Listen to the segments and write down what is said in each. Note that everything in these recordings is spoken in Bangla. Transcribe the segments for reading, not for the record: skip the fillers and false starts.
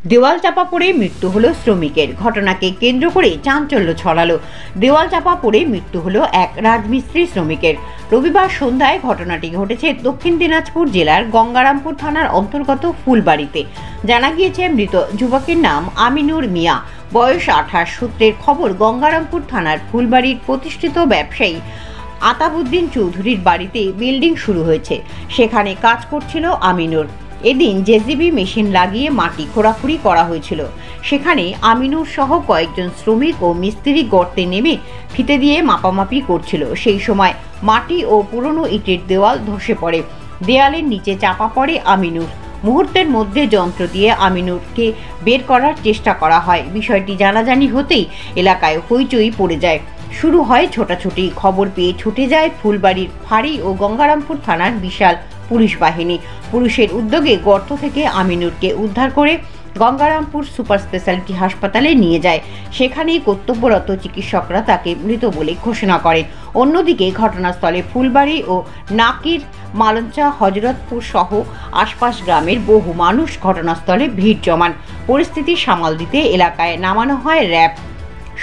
দেওয়াল চাপা পড়ে মৃত্যু হলো শ্রমিকের। ঘটনাকে কেন্দ্র করে চাঞ্চল্য ছড়ালো। দেওয়াল চাপা পড়ে মৃত্যু হলো এক রাজমিস্ত্রি শ্রমিকের। রবিবার সন্ধ্যায় ঘটনাটি ঘটেছে দক্ষিণ দিনাজপুর জেলার গঙ্গারামপুর থানার অন্তর্গত ফুলবাড়িতে। জানা গিয়েছে, মৃত যুবকের নাম আমিনুর মিয়া, বয়স 28। সূত্রের খবর, গঙ্গারামপুর থানার ফুলবাড়ির প্রতিষ্ঠিত ব্যবসায়ী আতাবউদ্দিন চৌধুরীর বাড়িতে বিল্ডিং শুরু হয়েছে। সেখানে কাজ করছিল আমিনুর। এদিন জেসিবি মেশিন লাগিয়ে মাটি খোঁড়াখুড়ি করা হয়েছিল। সেখানে আমিনুর সহ কয়েকজন শ্রমিক ও মিস্ত্রি গর্তে নেমে ফিতে দিয়ে মাপামাপি করছিল। সেই সময় মাটি ও পুরনো ইটের দেওয়াল ধসে পড়ে। দেয়ালের নিচে চাপা পড়ে আমিনুর। মুহূর্তের মধ্যে যন্ত্র দিয়ে আমিনুরকে বের করার চেষ্টা করা হয়। বিষয়টি জানাজানি হতেই এলাকায় হইচই পড়ে যায়। শুরু হয় ছোটাছুটি। খবর পেয়ে ছুটে যায় ফুলবাড়ির ফাঁড়ি ও গঙ্গারামপুর থানার বিশাল পুলিশ বাহিনী। পুলিশের উদ্যোগে গর্ত থেকে আমিনুরকে উদ্ধার করে গঙ্গারামপুর সুপার স্পেশালিটি হাসপাতালে নিয়ে যায়। সেখানেই কর্তব্যরত চিকিৎসকরা তাকে মৃত বলে ঘোষণা করেন। অন্যদিকে ঘটনাস্থলে ফুলবাড়ি ও নাকির, মালঞ্চা, হজরতপুর সহ আশপাশ গ্রামের বহু মানুষ ঘটনাস্থলে ভিড় জমান। পরিস্থিতি সামাল দিতে এলাকায় নামানো হয় র্যাব।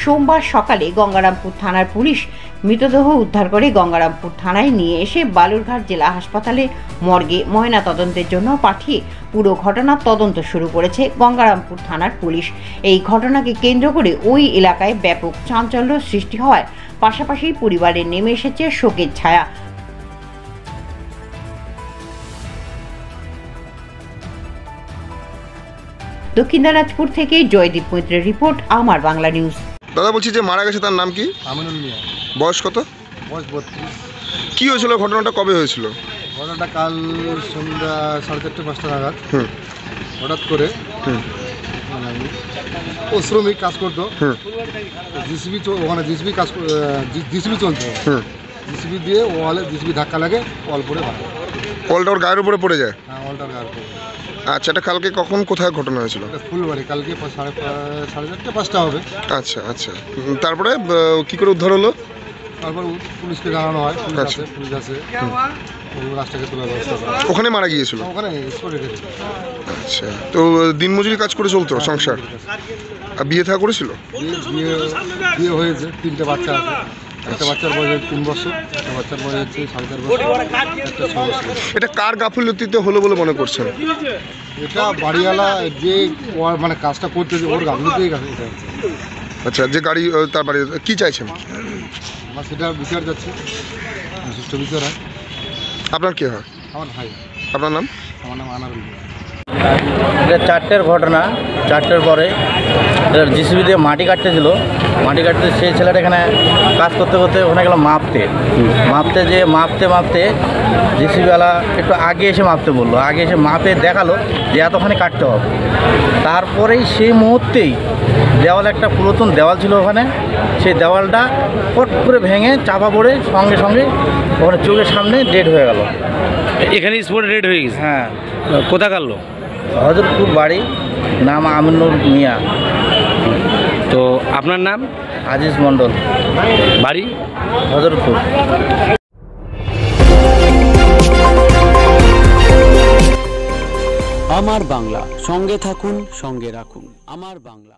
সোমবার সকালে গঙ্গারামপুর থানার পুলিশ মৃতদেহ উদ্ধার করে গঙ্গারামপুর থানায় নিয়ে এসে বালুরঘাট জেলা হাসপাতালে মর্গে ময়না তদন্তের জন্য পাঠিয়ে পুরো ঘটনার তদন্ত শুরু করেছে গঙ্গারামপুর থানার পুলিশ। এই ঘটনাকে কেন্দ্র করে ওই এলাকায় ব্যাপক চাঞ্চল্য সৃষ্টি হওয়ার পাশাপাশি পরিবারে নেমে এসেছে শোকের ছায়া। দক্ষিণ দিনাজপুর থেকে জয়দীপ মৈত্রের রিপোর্ট, আমার বাংলা নিউজ। দাদা, বলছি যে মারা গেছে তার নাম কি? আমিনুল মিয়া। বয়স কত? বয়স 32। কি হয়েছিল? ঘটনাটা কবে হয়েছিল? ঘটনাটা কাল সন্ধ্যা 4:30-5টা নাগাদ। হঠাৎ করে ও শ্রমিক কাজ করতো। জিসিবি ওখানে জিসিবি চলতো। জিসিবি দিয়ে ওয়ালে জিসিবি ধাক্কা লাগে, ওয়াল পড়ে ভাঙে। ওয়ালটা ওর গায়ের উপরে পড়ে যায়? হ্যাঁ, ওয়ালটার গায়ের উপরে। আচ্ছা, এটা কালকে কখন কোথায় ঘটনা হয়েছিল? ফুলবাড়ি। কালকে 4:30-5টা হবে। আচ্ছা আচ্ছা, তারপরে কি করে উদ্ধার হলো? তারপর পুলিশকে জানানো হয়। পুলিশ আছে, রাস্তাকে তোলার ব্যবস্থা করা। ওখানে মারা গিয়েছিল? ওখানে স্পটে গেছে। আচ্ছা, তো দিনমজুরি কাজ করে চলতো সংসার? আর বিয়ে থা করেছিল? বিয়ে হয়েছে, 3টে বাচ্চা আছে। একটা বাচ্চার বয়স 3 বছর, একটা বাচ্চার বয়স হচ্ছে 4.5 বছর, একটা 6 বছর। এটা কার গাফিলতিতে হলো বলে মনে করছেন? এটা বাড়িওয়ালা যে মানে কাজটা করতে, ওর গাফিলতিতেই কাজ হচ্ছে। আচ্ছা, যে গাড়ি তার বাড়ি কি চাইছেন? আমার সেটা বিচার যাচ্ছে, সুষ্ঠু বিচার হয়। আপনার কি হয়? আমার ভাই। আপনার নাম? আমার নাম আনারুল। এটা 4টের ঘটনা। 4টের পরে জিসিবি দিয়ে মাটি কাটতেছিল। মাটি কাটতে সেই ছেলেটা এখানে কাজ করতে করতে ওখানে গেল মাপতে যে মাপতে জিসিবিওয়ালা একটু আগে এসে মাপতে বললো। আগে এসে মাপে দেখালো যে এতখানি কাটতে হবে। তারপরেই সেই মুহূর্তেই দেওয়াল, একটা পুরাতন দেওয়াল ছিল ওখানে, সেই দেওয়ালটা পট করে ভেঙে চাপা পড়ে সঙ্গে সঙ্গে ওখানে চোখের সামনে ডেড হয়ে গেল। এখানে স্পটে ডেড হয়ে গেছে? হ্যাঁ। কোথা কাটলো? হজরতপুর বাড়ি, নাম আমিনুর মিয়া। তো আপনার নাম? আজিজ মণ্ডল, বাড়ি হজরতপুর। আমার বাংলা, সঙ্গে থাকুন, সঙ্গে রাখুন। আমার বাংলা।